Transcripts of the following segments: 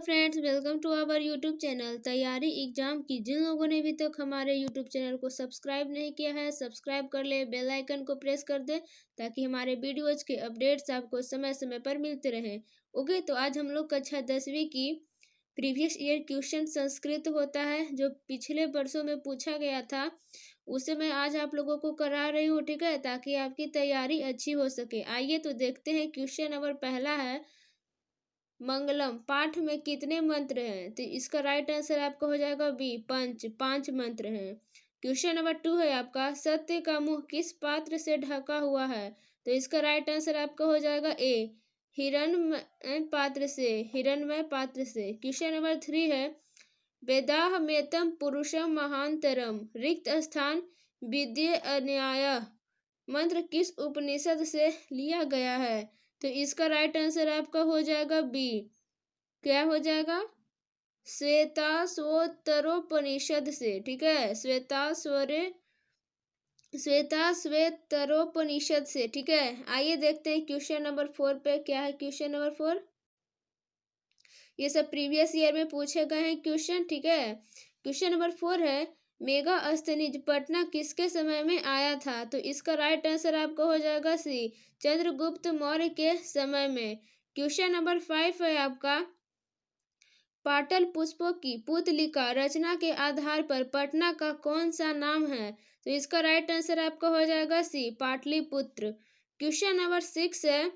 Friends, welcome to our YouTube channel तैयारी exam की। जिन लोगों ने अभी तक हमारे यूट्यूब चैनल को सब्सक्राइब नहीं किया है, सब्सक्राइब कर ले, बेल आइकन को प्रेस कर दे ताकि हमारे वीडियोज के अपडेट्स आपको समय समय पर मिलते रहें। ओके, तो आज हम लोग कक्षा 10वीं की प्रीवियस ईयर क्वेश्चन संस्कृत होता है जो पिछले वर्षों में पूछा गया था, उसे मैं आज आप लोगों को करा रही हूँ, ठीक है, ताकि आपकी तैयारी अच्छी हो सके। आइए तो देखते हैं। क्वेश्चन नंबर पहला है, मंगलम पाठ में कितने मंत्र हैं? तो इसका राइट आंसर आपका हो जाएगा बी, पंच, 5 मंत्र हैं। क्वेश्चन नंबर 2 है आपका, सत्य का मुंह किस पात्र से ढका हुआ है? तो इसका राइट आंसर आपका हो जाएगा ए, हिरण्मय पात्र से, हिरण्मय पात्र से। क्वेश्चन नंबर 3 है, वेदाहमेतम पुरुषम महांतरम रिक्त स्थान विद्ये अन्याय मंत्र किस उपनिषद से लिया गया है? तो इसका राइट आंसर आपका हो जाएगा बी, क्या हो जाएगा, श्वेताश्वतरोपनिषद से, ठीक है, श्वेताश्वेतरोपनिषद से, ठीक है। आइए देखते हैं क्वेश्चन नंबर 4 पे क्या है। क्वेश्चन नंबर 4, ये सब प्रीवियस ईयर में पूछे गए हैं क्वेश्चन, ठीक है। क्वेश्चन नंबर 4 है, मेगास्थनीज पटना किसके समय में आया था? तो इसका राइट आंसर आपको हो जाएगा सी, चंद्रगुप्त मौर्य के समय में। क्वेश्चन नंबर 5 है आपका, पाटल पुष्पों की पुतलिका रचना के आधार पर पटना का कौन सा नाम है? तो इसका राइट आंसर आपका हो जाएगा सी, पाटलिपुत्र। क्वेश्चन नंबर 6 है,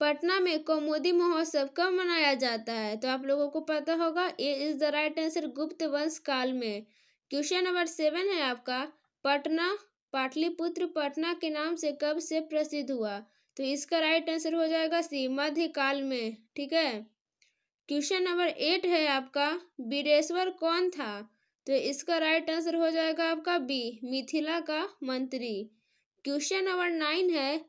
पटना में कौमुदी महोत्सव कब मनाया जाता है? तो आप लोगों को पता होगा, ए इज द राइट आंसर, गुप्त वंश काल में। क्वेश्चन नंबर 7 है आपका, पटना पाटलिपुत्र पटना के नाम से कब से प्रसिद्ध हुआ? तो इसका राइट आंसर हो जाएगा सी, मध्यकाल में, ठीक है। क्वेश्चन नंबर 8 है आपका, बीरेश्वर कौन था? तो इसका राइट आंसर हो जाएगा आपका बी, मिथिला का मंत्री। क्वेश्चन नंबर 9 है,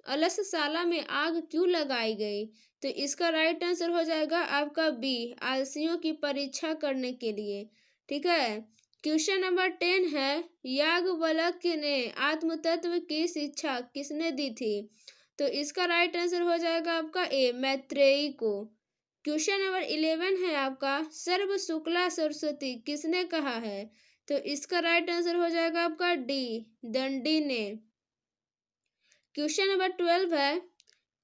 अलसशाला में आग क्यों लगाई गई? तो इसका राइट आंसर हो जाएगा आपका बी, आलसियों की परीक्षा करने के लिए, ठीक है। क्वेश्चन नंबर 10 है, याज्ञवल्क्य ने आत्म तत्व की शिक्षा किसने दी थी? तो इसका राइट आंसर हो जाएगा आपका ए, मैत्रेयी को। क्वेश्चन नंबर 11 है आपका, सर्व शुक्ला सरस्वती किसने कहा है? तो इसका राइट आंसर हो जाएगा आपका डी, दंडी ने। क्वेश्चन नंबर 12 है,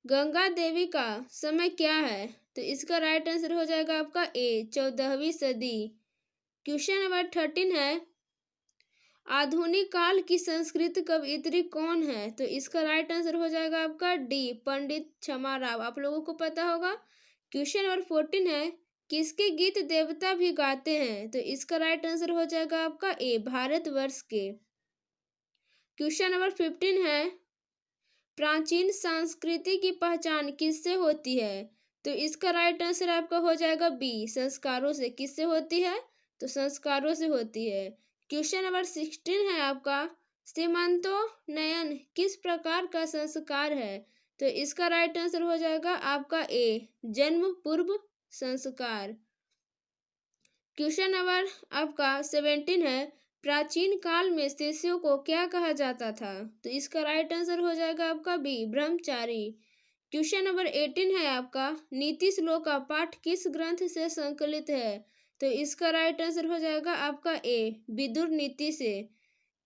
गंगा देवी का समय क्या है? तो इसका राइट आंसर हो जाएगा आपका ए, 14वीं सदी। क्वेश्चन नंबर 13 है, आधुनिक काल की संस्कृत कवयित्री कौन है? तो इसका राइट आंसर हो जाएगा आपका डी, पंडित क्षमाराव, आप लोगों को पता होगा। क्वेश्चन नंबर 14 है, किसके गीत देवता भी गाते हैं? तो इसका राइट आंसर हो जाएगा आपका ए, भारतवर्ष के। क्वेश्चन नंबर 15 है, प्राचीन संस्कृति की पहचान किससे होती है? तो इसका राइट आंसर आपका हो जाएगा बी, संस्कारों से। किससे होती है? तो संस्कारों से होती है। क्वेश्चन नंबर 16 है आपका, सीमांतोन्नयन किस प्रकार का संस्कार है? तो इसका राइट आंसर हो जाएगा आपका ए, जन्म पूर्व संस्कार। क्वेश्चन नंबर आपका 17 है, प्राचीन काल में शिष्यों को क्या कहा जाता था? तो इसका राइट आंसर हो जाएगा आपका बी, ब्रह्मचारी। क्वेश्चन नंबर 18 है आपका, नीति श्लोक का पाठ किस ग्रंथ से संकलित है? तो इसका राइट आंसर हो जाएगा आपका ए, विदुर नीति से।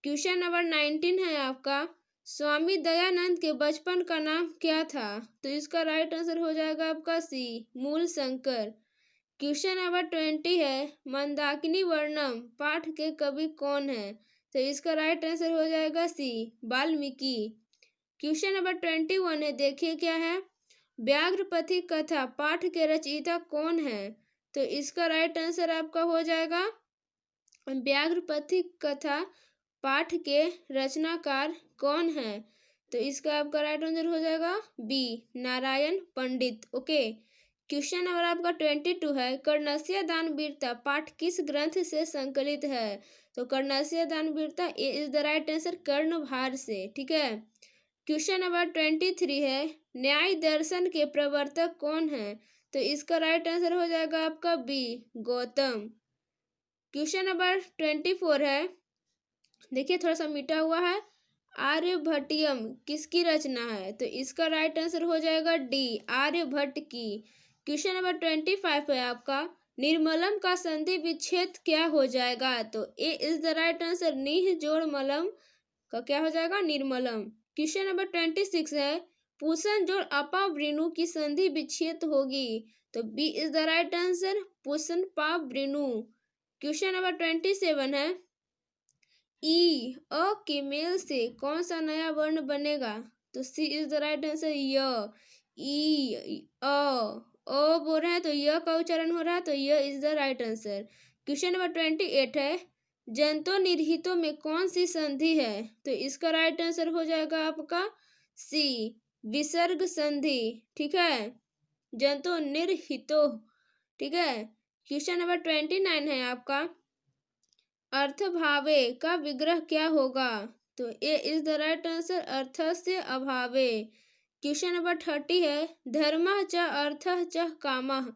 क्वेश्चन नंबर 19 है आपका, स्वामी दयानंद के बचपन का नाम क्या था? तो इसका राइट आंसर हो जाएगा आपका सी, मूल शंकर। क्वेश्चन नंबर 20 है, मंदाकिनी वर्णम पाठ के कवि कौन है? तो इसका राइट आंसर हो जाएगा सी, वाल्मीकि। क्वेश्चन नंबर 21 है, देखिए क्या है, व्याघ्रपथी कथा पाठ के रचयिता कौन है? तो इसका राइट आंसर आपका हो जाएगा, व्याघ्रपथी कथा पाठ के रचनाकार कौन है? तो इसका आपका राइट आंसर हो जाएगा बी, नारायण पंडित। ओके। क्वेश्चन नंबर आपका 22 है, कर्णस्य दान वीरता पाठ किस ग्रंथ से संकलित है? तो कर्णस्य दान वीरता A is the right answer, कर्णभार से, ठीक है। क्वेश्चन नंबर 23 है, न्याय दर्शन के प्रवर्तक कौन है? तो इसका राइट आंसर हो जाएगा आपका बी, गौतम। क्वेश्चन नंबर 24 है, देखिए थोड़ा सा मिटा हुआ है, आर्यभट्टियम किसकी रचना है? तो इसका राइट आंसर हो जाएगा डी, आर्यभट्ट की। क्वेश्चन नंबर 25 है आपका, निर्मलम का संधि विच्छेद क्या हो जाएगा? तो ए इज द राइट आंसर, निह जोड़ मलम का क्या हो जाएगा? निर्मलम। क्वेश्चन नंबर 26 है, पूषण जोड़ अपा वृणु की संधि विच्छेद होगी। तो B is the right answer, पूषण पा वृणु। क्वेश्चन नंबर 27 है, ई अ के मेल से कौन सा नया वर्ण बनेगा? तो सी इज द राइट आंसर, य। ई अ बोल रहे हैं तो य का उच्चारण हो रहा है, तो य is the right answer. Question number 28 है, जंतो निर्हितों में कौन सी संधि है? तो इसका राइट आंसर हो जाएगा आपका सी, विसर्ग संधि। ठीक है, जंतो निर्हितो। ठीक है, क्वेश्चन नंबर 29 है आपका, अर्थभावे का विग्रह क्या होगा? तो ए इज द राइट आंसर, अर्थस्य अभावे। क्वेश्चन नंबर 30 है, धर्मः च अर्थः च कामः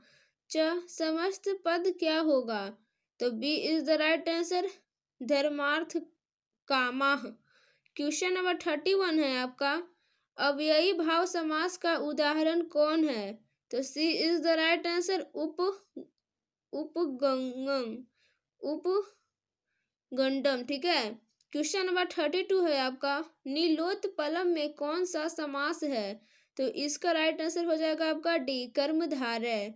च समस्त पद क्या होगा? तो B is the right answer, धर्मार्थ कामः। क्वेश्चन नंबर 31 है आपका, अव्ययी भाव समास का उदाहरण कौन है? तो सी इज द राइट आंसर, उपगंगम, उपगंडम। ठीक है, क्वेश्चन नंबर 32 है आपका, नीलोत्पलम में कौन सा समास है? तो इसका राइट आंसर हो जाएगा आपका डी, कर्मधारय।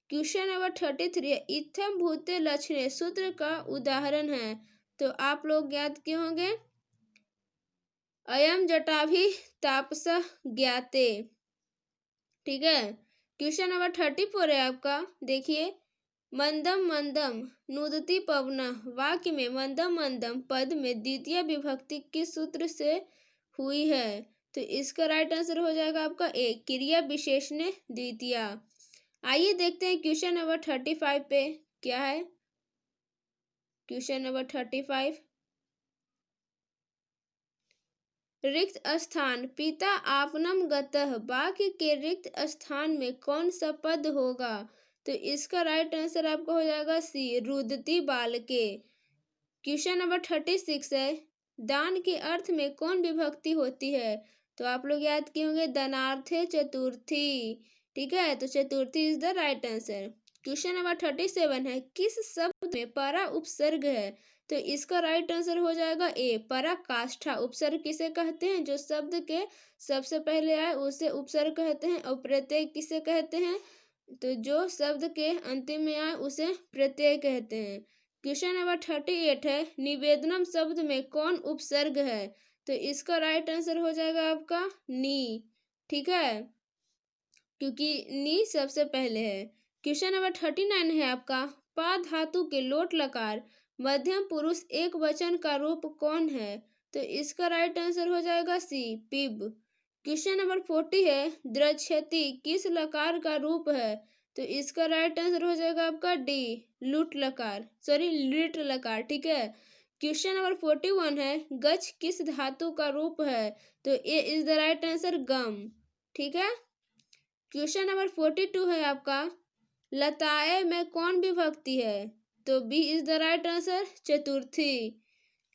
क्वेश्चन नंबर 33 है, इत्थम भूते लक्षणे सूत्र का उदाहरण है। तो आप लोग याद किए होंगे, अयम जटाभि तापसः ज्ञाते। ठीक है, क्वेश्चन नंबर 34 है आपका, देखिए, मंदम मंदम नुदती पवनः वाक्य में मंदम मंदम पद में द्वितीय विभक्ति किस सूत्र से हुई है? तो इसका राइट आंसर हो जाएगा आपका ए, क्रिया विशेषण द्वितीया। आइए देखते हैं क्वेश्चन नंबर 35 पे क्या है। क्वेश्चन नंबर 35, रिक्त स्थान पिता आपनम गतः वाक्य के रिक्त स्थान में कौन सा पद होगा? तो इसका राइट आंसर आपका हो जाएगा सी, रुदती बालके। क्वेश्चन नंबर 36 है, दान के अर्थ में कौन विभक्ति होती है? तो आप लोग याद किए होंगे, दानार्थे चतुर्थी। ठीक है, तो चतुर्थी is the right answer. Question number 37 है, किस शब्द में परा उपसर्ग है? तो इसका राइट आंसर हो जाएगा ए, पराकाष्ठा। उपसर्ग किसे कहते हैं? जो शब्द के सबसे पहले आए उसे उपसर्ग कहते हैं। और प्रत्यय किसे कहते हैं? तो जो शब्द के अंतिम में आए उसे प्रत्यय कहते हैं। क्वेश्चन नंबर 38 है, निवेदनम शब्द में कौन उपसर्ग है? तो इसका राइट आंसर हो जाएगा आपका नी। ठीक है, क्योंकि नी सबसे पहले है। क्वेश्चन नंबर 39 है आपका, पा धातु के लोट लकार मध्यम पुरुष एक वचन का रूप कौन है? तो इसका राइट आंसर हो जाएगा सी, पिब। क्वेश्चन नंबर 40 है, द्रक्षति किस लकार का रूप है? तो इसका राइट आंसर हो जाएगा आपका डी, लुट लकार, सॉरी लिट लकार। ठीक है, क्वेश्चन नंबर 41 है, गच्छ किस धातु का रूप है? तो ए इज द राइट आंसर, गम। ठीक है, क्वेश्चन नंबर 42 है आपका, लताए में कौन विभक्ति है? तो B is the right answer, चतुर्थी।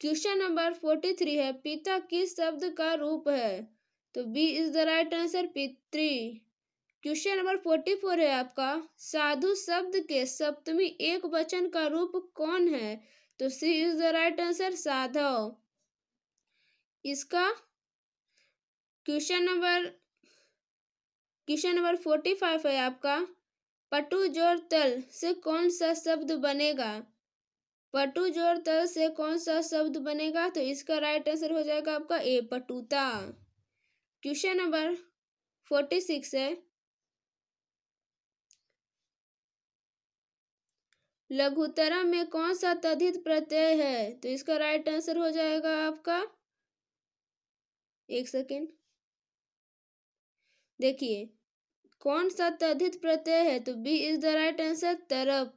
क्वेश्चन नंबर 43 है, पिता किस शब्द का रूप है? तो B is the right answer, पितृ। क्वेश्चन नंबर 44 है आपका, साधु शब्द के सप्तमी एक वचन का रूप कौन है? तो सी इज द राइट आंसर, साधव। इसका क्वेश्चन नंबर 45 है आपका, पटु जोड़ तल से कौन सा शब्द बनेगा? पटु जोड़ तल से कौन सा शब्द बनेगा? तो इसका राइट आंसर हो जाएगा आपका ए, पटुता। क्वेश्चन नंबर 46 है, लघुतरम में कौन सा तद्धित प्रत्यय है? तो इसका राइट आंसर हो जाएगा आपका, एक सेकेंड देखिए, कौन सा तद्धित प्रत्यय है? तो B is the right answer, तरप।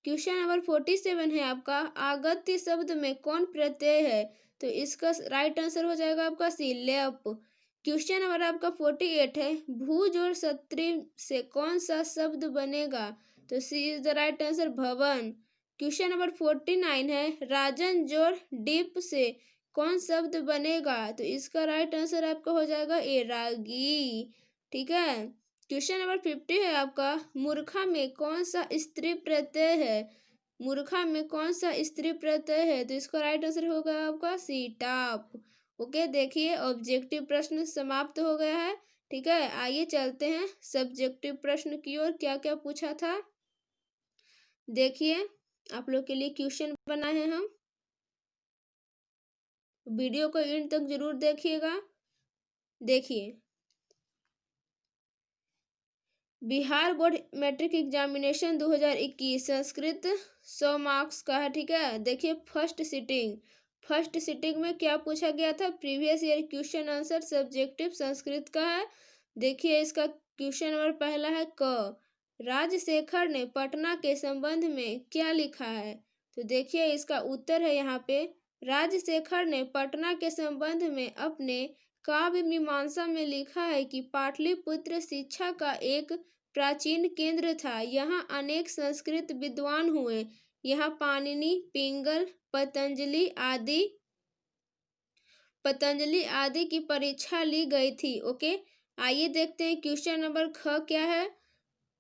क्वेश्चन नंबर 47 है आपका, आगत्य शब्द में कौन प्रत्यय है? तो इसका राइट आंसर हो जाएगा आपका सी, लेप। क्वेश्चन नंबर आपका 48 है, भू जोड़ सत्री से कौन सा शब्द बनेगा? तो सी इज द राइट आंसर, भवन। क्वेश्चन नंबर 49 है, राजन जोड़ डीप से कौन शब्द बनेगा? तो इसका राइट आंसर आपका हो जाएगा ए, रागी। ठीक है। क्वेश्चन नंबर 50 है आपका, मूर्खा में कौन सा स्त्री प्रत्यय है? मूर्खा में कौन सा स्त्री प्रत्यय है? तो इसका राइट आंसर होगा आपका सी, टाप। ओके, देखिए ऑब्जेक्टिव प्रश्न समाप्त हो गया है। ठीक है, आइए चलते हैं सब्जेक्टिव प्रश्न की ओर। क्या क्या पूछा था देखिए, आप लोग के लिए क्वेश्चन बनाए हैं हम, वीडियो को एंड तक जरूर देखिएगा। देखिए, Bihar board matric examination 2021 Sanskrit 100 marks का है। ठीक है, देखिए फर्स्ट सिटिंग में क्या पूछा गया था? Previous year question answer subjective Sanskrit का है। देखिए, इसका क्वेश्चन नंबर पहला है क, राजशेखर ने पटना के संबंध में क्या लिखा है? तो देखिए, इसका उत्तर है यहाँ पे, राजशेखर ने पटना के संबंध में अपने काव्य मीमांसा में लिखा है कि पाटलिपुत्र शिक्षा का एक प्राचीन केंद्र था। यहाँ अनेक संस्कृत विद्वान हुए। यहाँ पाणिनि, पिंगल, पतंजलि आदि की परीक्षा ली गई थी। ओके, आइए देखते हैं क्वेश्चन नंबर ख क्या है।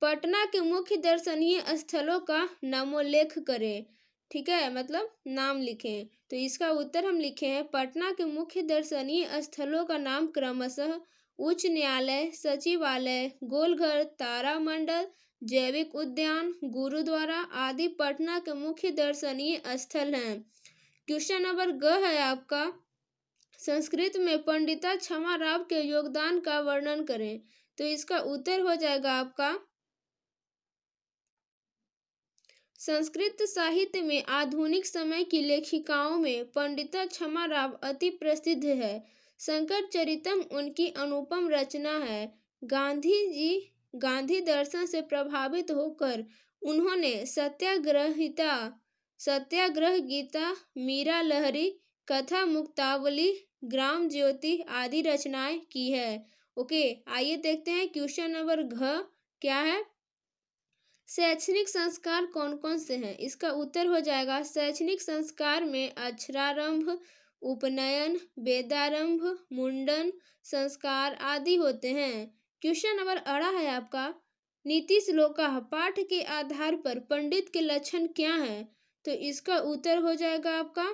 पटना के मुख्य दर्शनीय स्थलों का नामोल्लेख करें। ठीक है, मतलब नाम लिखें। तो इसका उत्तर हम लिखे हैं, पटना के मुख्य दर्शनीय स्थलों का नाम क्रमशः उच्च न्यायालय, सचिवालय, गोलघर, तारामंडल, जैविक उद्यान, गुरुद्वारा आदि पटना के मुख्य दर्शनीय स्थल हैं। क्वेश्चन नंबर ग है आपका, संस्कृत में पंडिता क्षमा राव के योगदान का वर्णन करें। तो इसका उत्तर हो जाएगा आपका, संस्कृत साहित्य में आधुनिक समय की लेखिकाओं में पंडिता क्षमा राव अति प्रसिद्ध है। शंकर चरितम उनकी अनुपम रचना है। गांधी दर्शन से प्रभावित होकर उन्होंने सत्याग्रह गीता, मीरा लहरी, कथा मुक्तावली, ग्राम ज्योति आदि रचनाएं की है। ओके, आइए देखते हैं क्वेश्चन नंबर घ क्या है। शैक्षणिक संस्कार कौन कौन से हैं? इसका उत्तर हो जाएगा, शैक्षणिक संस्कार में अक्षरारंभ, उपनयन, वेदारंभ, मुंडन संस्कार आदि होते हैं। क्वेश्चन नंबर अड़ा है आपका, नीति श्लोका पाठ के आधार पर पंडित के लक्षण क्या हैं? तो इसका उत्तर हो जाएगा आपका,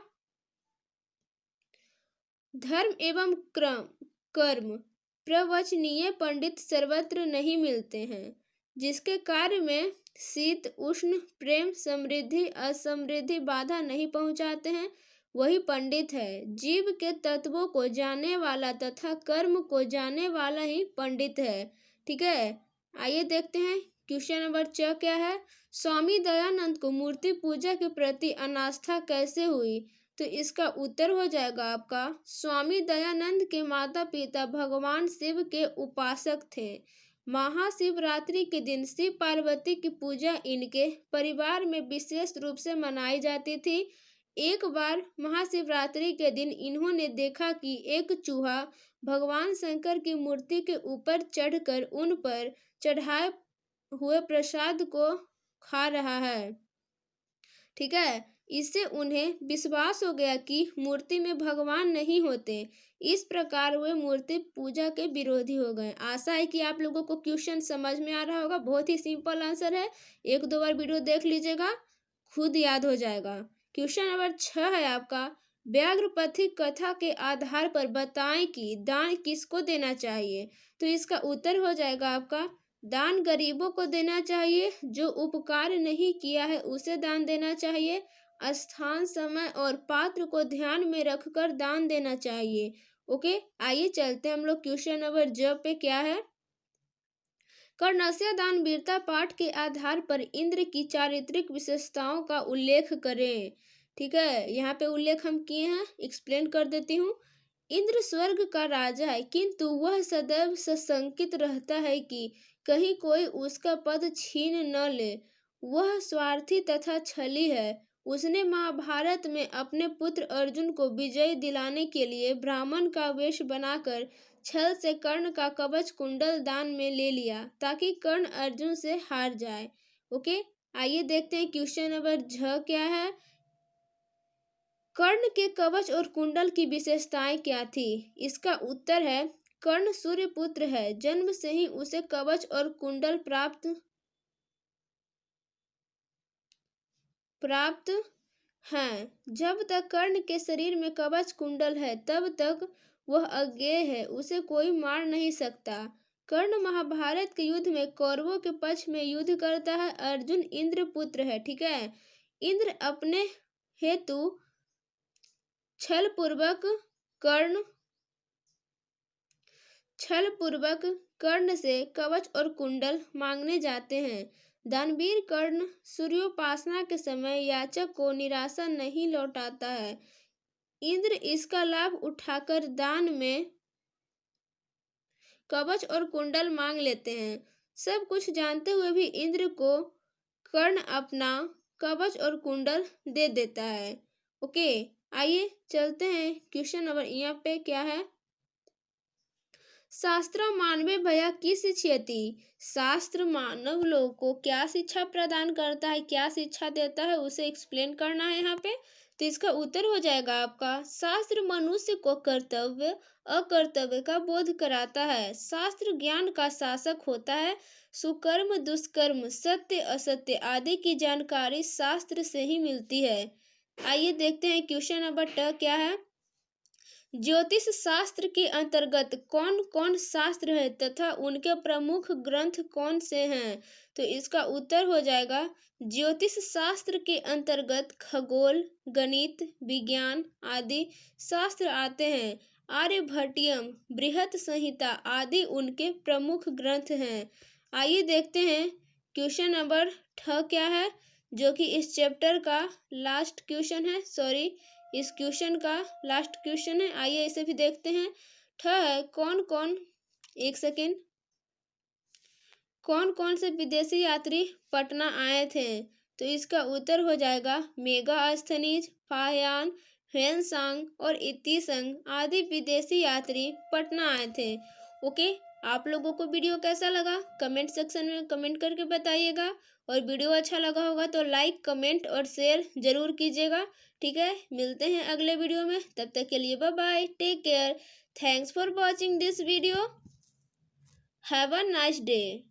धर्म एवं कर्म प्रवचनीय पंडित सर्वत्र नहीं मिलते हैं। जिसके कार्य में शीत उष्ण, प्रेम, समृद्धि असमृद्धि बाधा नहीं पहुंचाते हैं, वही पंडित है। जीव के तत्वों को जानने वाला तथा कर्म को जानने वाला ही पंडित है। ठीक है, आइए देखते हैं क्वेश्चन नंबर च क्या है। स्वामी दयानंद को मूर्ति पूजा के प्रति अनास्था कैसे हुई? तो इसका उत्तर हो जाएगा आपका, स्वामी दयानंद के माता पिता भगवान शिव के उपासक थे। महाशिवरात्रि के दिन शिव पार्वती की पूजा इनके परिवार में विशेष रूप से मनाई जाती थी। एक बार महाशिवरात्रि के दिन इन्होंने देखा कि एक चूहा भगवान शंकर की मूर्ति के ऊपर चढ़कर उन पर चढ़ाए हुए प्रसाद को खा रहा है। ठीक है, इससे उन्हें विश्वास हो गया कि मूर्ति में भगवान नहीं होते। इस प्रकार वे मूर्ति पूजा के विरोधी हो गए। आशा है कि आप लोगों को क्वेश्चन समझ में आ रहा होगा। बहुत ही सिंपल आंसर है, एक दो बार वीडियो देख लीजिएगा, खुद याद हो जाएगा। क्वेश्चन नंबर 6 है आपका, व्याघ्रपथिक कथा के आधार पर बताएं कि दान किसको देना चाहिए? तो इसका उत्तर हो जाएगा आपका, दान गरीबों को देना चाहिए, जो उपकार नहीं किया है उसे दान देना चाहिए, स्थान, समय और पात्र को ध्यान में रखकर दान देना चाहिए। ओके, आइए चलते हैं हम लोग क्वेश्चन नंबर ज पे क्या है। कर्णस्य दान वीरता पाठ के आधार पर इंद्र की चारित्रिक विशेषताओं का उल्लेख करें। ठीक है, यहाँ पे उल्लेख हम किए हैं, एक्सप्लेन कर देती हूँ। इंद्र स्वर्ग का राजा है, किंतु वह सदैव सशंकित रहता है कि कहीं कोई उसका पद छीन न ले। वह स्वार्थी तथा छली है। उसने महाभारत में अपने पुत्र अर्जुन को विजय दिलाने के लिए ब्राह्मण का वेश बनाकर छल से कर्ण का कवच कुंडल दान में ले लिया, ताकि कर्ण अर्जुन से हार जाए। ओके, आइए देखते हैं क्वेश्चन नंबर झ क्या है। कर्ण के कवच और कुंडल की विशेषताएं क्या थी? इसका उत्तर है कर्ण सूर्यपुत्र है, जन्म से ही उसे कवच और कुंडल प्राप्त हैं। जब तक कर्ण के शरीर में कवच कुंडल है तब तक वह अज्ञेय है, उसे कोई मार नहीं सकता। कर्ण महाभारत के युद्ध में कौरवों के पक्ष में युद्ध करता है। अर्जुन इंद्र पुत्र है, ठीक है। इंद्र अपने हेतु छलपूर्वक कर्ण से कवच और कुंडल मांगने जाते हैं। दानवीर कर्ण सूर्योपासना के समय याचक को निराशा नहीं लौटाता है। इंद्र इसका लाभ उठाकर दान में कवच और कुंडल मांग लेते हैं। सब कुछ जानते हुए भी इंद्र को कर्ण अपना कवच और कुंडल दे देता है। ओके, आइए चलते हैं क्वेश्चन नंबर यहाँ पे क्या है। शास्त्र मानवे भया की शिक्षयति। शास्त्र मानव लोगों को क्या शिक्षा प्रदान करता है, क्या शिक्षा देता है, उसे एक्सप्लेन करना है यहाँ पे। तो इसका उत्तर हो जाएगा आपका शास्त्र मनुष्य को कर्तव्य अकर्तव्य का बोध कराता है। शास्त्र ज्ञान का शासक होता है। सुकर्म दुष्कर्म सत्य असत्य आदि की जानकारी शास्त्र से ही मिलती है। आइए देखते हैं क्वेश्चन नंबर क्या है। ज्योतिष शास्त्र के अंतर्गत कौन कौन शास्त्र है तथा उनके प्रमुख ग्रंथ कौन से हैं? तो इसका उत्तर हो जाएगा ज्योतिष शास्त्र के अंतर्गत खगोल गणित विज्ञान आदि शास्त्र आते हैं। आर्यभट्टियम बृहत संहिता आदि उनके प्रमुख ग्रंथ हैं। आइए देखते हैं क्वेश्चन नंबर क्या है, जो कि इस चैप्टर का लास्ट क्वेश्चन है। इस क्वेश्चन का लास्ट क्वेश्चन है। आइए इसे भी देखते हैं। है कौन कौन से विदेशी यात्री पटना आए थे? तो इसका उत्तर हो जाएगा मेगास्थनीज फाहियान ह्वेनसांग और इत्तीसंग आदि विदेशी यात्री पटना आए थे। ओके, आप लोगों को वीडियो कैसा लगा कमेंट सेक्शन में कमेंट करके बताइएगा। और वीडियो अच्छा लगा होगा तो लाइक कमेंट और शेयर जरूर कीजिएगा। ठीक है, मिलते हैं अगले वीडियो में। तब तक के लिए bye bye, take care, thanks for watching this video, have a nice day.